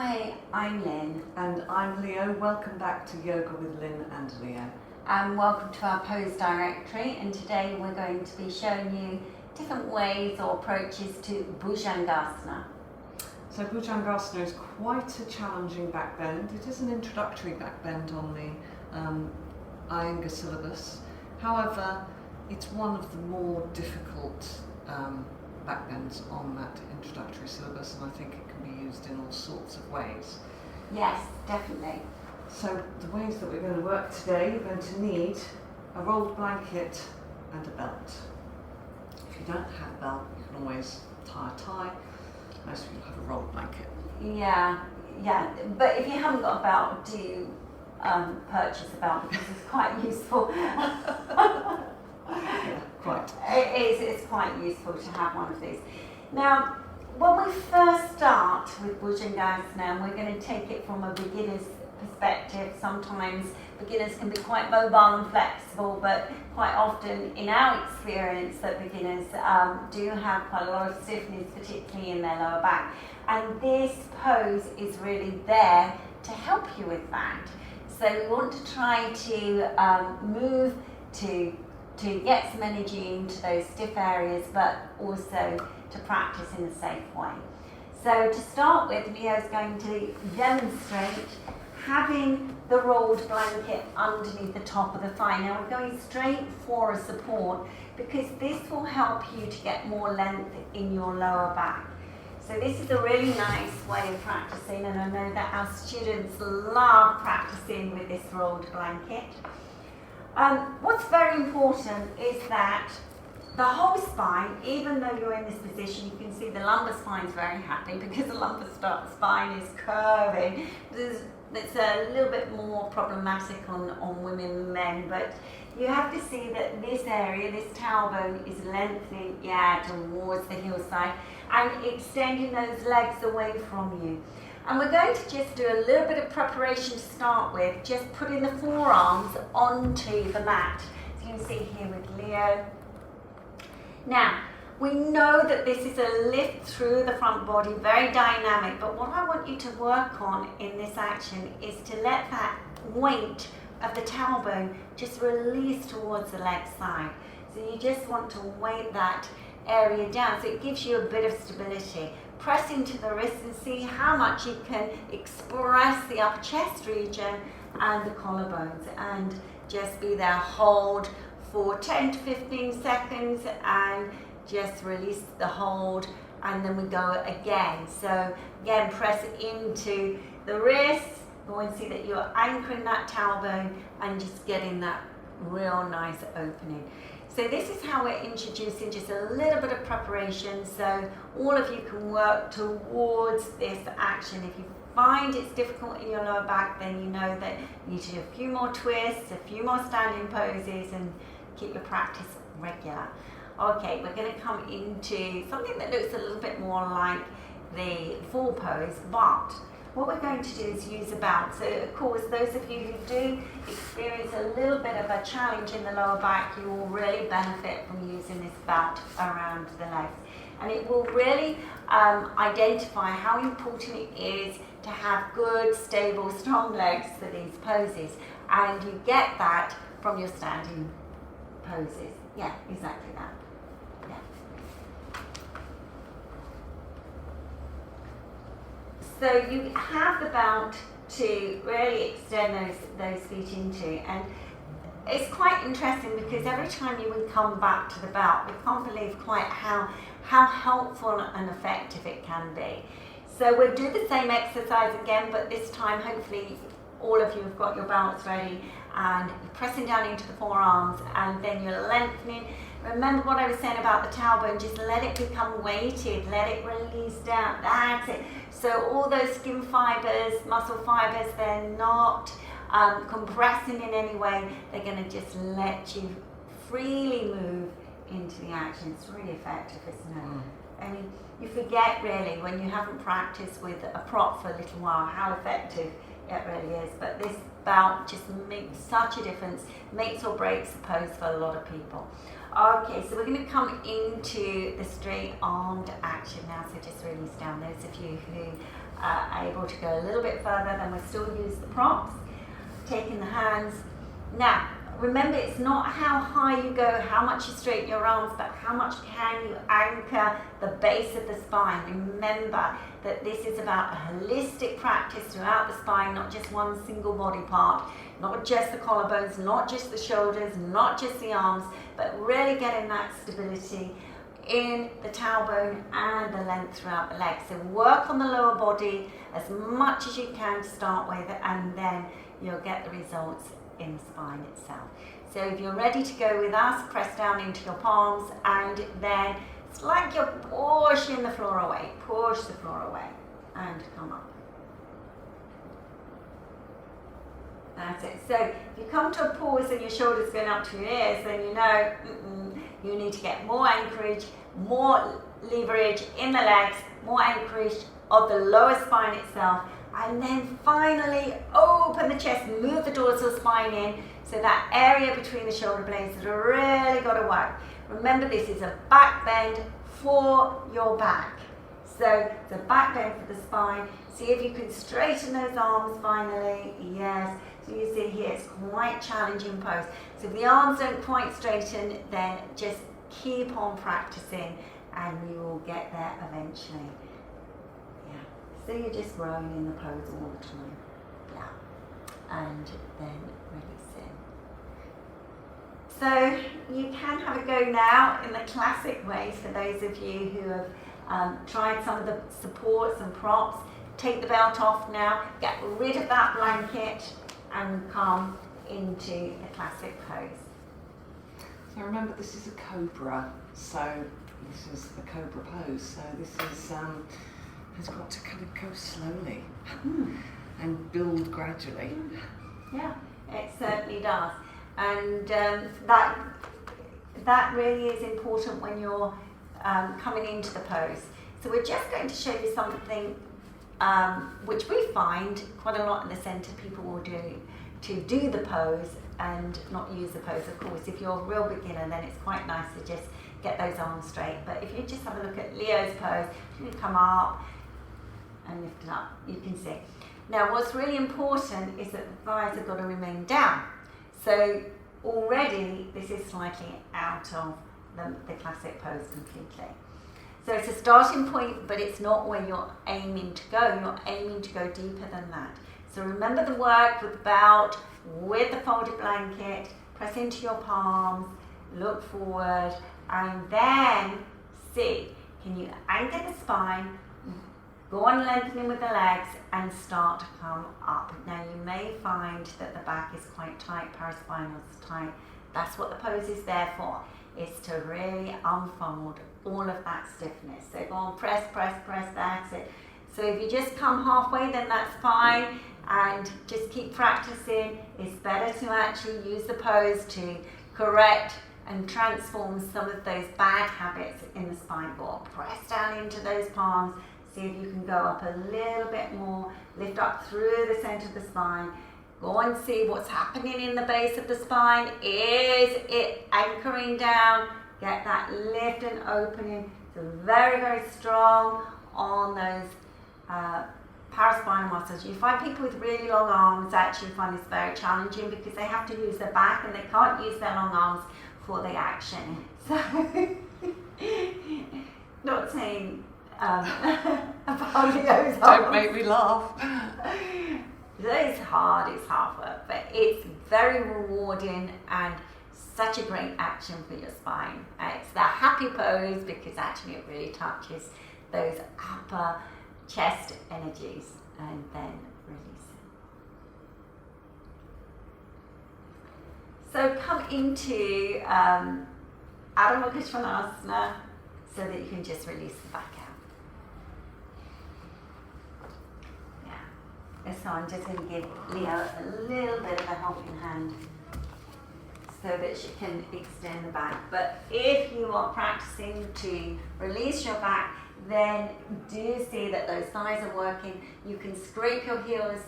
Hi, I'm Lin. And I'm Leo. Welcome back to Yoga with Lin and Leo. And welcome to our pose directory. And today we're going to be showing you different ways or approaches to Bhujangasana. So Bhujangasana is quite a challenging backbend. It is an introductory backbend on the Iyengar syllabus. However, it's one of the more difficult backbends on that introductory syllabus, and I think it can be used in all sorts of ways. Yes, definitely. So the ways that we're going to work today, you're going to need a rolled blanket and a belt. If you don't have a belt, you can always tie a tie. Most people have a rolled blanket. Yeah. But if you haven't got a belt, do purchase a belt because it's quite useful. Yeah, quite. It's quite useful to have one of these. Now, when we first start with Bhujangasana, and we're going to take it from a beginner's perspective, sometimes beginners can be quite mobile and flexible, but quite often in our experience that beginners do have quite a lot of stiffness, particularly in their lower back. And this pose is really there to help you with that. So we want to try to move to get some energy into those stiff areas, but also to practice in a safe way. So to start with, Leo's going to demonstrate having the rolled blanket underneath the top of the thigh. Now we're going straight for a support because this will help you to get more length in your lower back. So this is a really nice way of practicing, and I know that our students love practicing with this rolled blanket. What's very important is that the whole spine, even though you're in this position, you can see the lumbar spine is very happy because the lumbar spine is curving. It's a little bit more problematic on women than men, but you have to see that this area, this tailbone, is lengthening towards the heel side and extending those legs away from you. And we're going to just do a little bit of preparation to start with, just putting the forearms onto the mat. So you can see here with Leo. Now, we know that this is a lift through the front body, very dynamic, but what I want you to work on in this action is to let that weight of the tailbone just release towards the leg side. So you just want to weight that area down so it gives you a bit of stability. Press into the wrist and see how much you can express the upper chest region and the collarbones, and just be there, hold for 10 to 15 seconds and just release the hold, and then we go again. So again, press into the wrist. You want to see that you're anchoring that tailbone and just getting that real nice opening. So this is how we're introducing just a little bit of preparation, so all of you can work towards this action. If you find it's difficult in your lower back, then you know that you need to do a few more twists, a few more standing poses, and keep your practice regular. Okay, we're going to come into something that looks a little bit more like the full pose, but what we're going to do is use a belt. So of course, those of you who do experience a little bit of a challenge in the lower back, you will really benefit from using this belt around the legs. And it will really identify how important it is to have good, stable, strong legs for these poses. And you get that from your standing poses. Yeah, exactly that. Yeah. So you have the belt to really extend those feet into, and it's quite interesting because every time you would come back to the belt, we can't believe quite how helpful and effective it can be. So we'll do the same exercise again, but this time hopefully all of you have got your belts ready, and you're pressing down into the forearms, and then you're lengthening. Remember what I was saying about the tailbone, just let it become weighted, let it release down, that's it. So all those skin fibers, muscle fibers, they're not compressing in any way, they're going to just let you freely move into the action. It's really effective, isn't it? I mean, you forget really when you haven't practiced with a prop for a little while how effective It really is. But this bout just makes such a difference, makes or breaks the pose for a lot of people. Okay, so we're going to come into the straight armed action now. So just release down. Those of you who are able to go a little bit further, then we'll still use the props. Taking the hands. Now, remember, it's not how high you go, how much you straighten your arms, but how much can you anchor the base of the spine. Remember that this is about a holistic practice throughout the spine, not just one single body part, not just the collarbones, not just the shoulders, not just the arms, but really getting that stability in the tailbone and the length throughout the legs. So work on the lower body as much as you can to start with, and then you'll get the results in the spine itself. So if you're ready to go with us, press down into your palms, and then it's like you're pushing the floor away. Push the floor away and come up. That's it. So if you come to a pause and your shoulders going up to your ears, then you know you need to get more anchorage, more leverage in the legs, more anchorage of the lower spine itself. And then finally open the chest, move the dorsal spine in, so that area between the shoulder blades has really got to work. Remember, this is a back bend for your back. So it's a back bend for the spine. See if you can straighten those arms finally. Yes. So you see here, it's quite challenging pose. So if the arms don't quite straighten, then just keep on practicing and you will get there eventually. So you're just growing in the pose all the time. Yeah. And then releasing. So you can have a go now in the classic way for those of you who have tried some of the supports and props. Take the belt off now, get rid of that blanket and come into the classic pose. So remember, this is a Cobra, so this is the Cobra pose. So this is has got to kind of go slowly and build gradually. Yeah, it certainly does. And that really is important when you're coming into the pose. So we're just going to show you something which we find quite a lot in the centre people will do to do the pose and not use the pose. Of course, if you're a real beginner, then it's quite nice to just get those arms straight. But if you just have a look at Leo's pose, you can come up and lift it up, you can see. Now what's really important is that the thighs have got to remain down. So already this is slightly out of the classic pose completely. So it's a starting point, but it's not where you're aiming to go. You're aiming to go deeper than that. So remember the work with the belt, with the folded blanket, press into your palms, look forward, and then see, can you anchor the spine, go on lengthening with the legs and start to come up. Now you may find that the back is quite tight, paraspinal is tight. That's what the pose is there for, is to really unfold all of that stiffness. So go on, press, press, press, that's it. So if you just come halfway, then that's fine, and just keep practicing. It's better to actually use the pose to correct and transform some of those bad habits in the spine. Go on, press down into those palms. See if you can go up a little bit more, lift up through the center of the spine. Go and see what's happening in the base of the spine. Is it anchoring down? Get that lift and opening. So very, very strong on those paraspinal muscles. You find people with really long arms actually find this very challenging because they have to use their back and they can't use their long arms for the action. So, not saying about Leo's arms. Don't make me laugh. It's hard work, but it's very rewarding and such a great action for your spine. It's the happy pose because actually it really touches those upper chest energies, and then release it. So come into Adho Mukha so that you can just release the back out. Yeah. So I'm just going to give Leo a little bit of a helping hand so that she can extend the back. But if you are practicing to release your back, then do see that those thighs are working. You can scrape your heels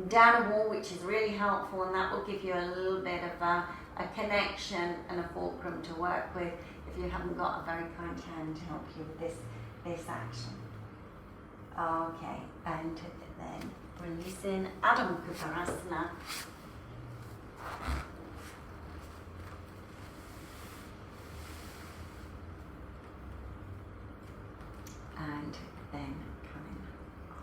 down a wall, which is really helpful, and that will give you a little bit of a connection and a fulcrum to work with if you haven't got a very kind hand to help you with this action. Okay, and then releasing Bhujangasana. And then coming up.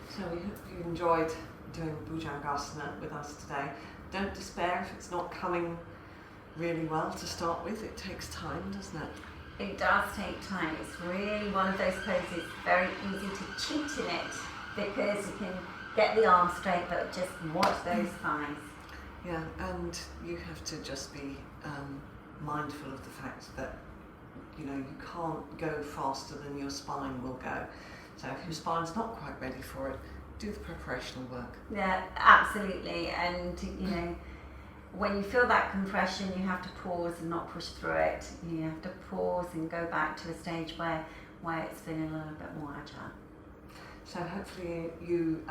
So we hope you enjoyed doing Bhujangasana with us today. Don't despair if it's not coming really well to start with. It takes time, doesn't it? It does take time. It's really one of those poses, very easy to cheat in it because you can get the arms straight but just watch those thighs. Yeah, and you have to just be mindful of the fact that you can't go faster than your spine will go. So if your spine's not quite ready for it, do the preparational work. Yeah, absolutely. And when you feel that compression, you have to pause and not push through it. You have to pause and go back to a stage where it's feeling a little bit more agile. So hopefully you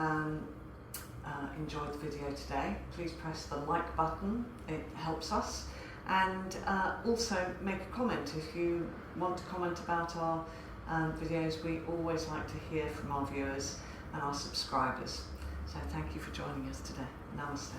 enjoyed the video today. Please press the like button, it helps us. And also make a comment if you want to comment about our videos. We always like to hear from our viewers and our subscribers. So thank you for joining us today. Namaste.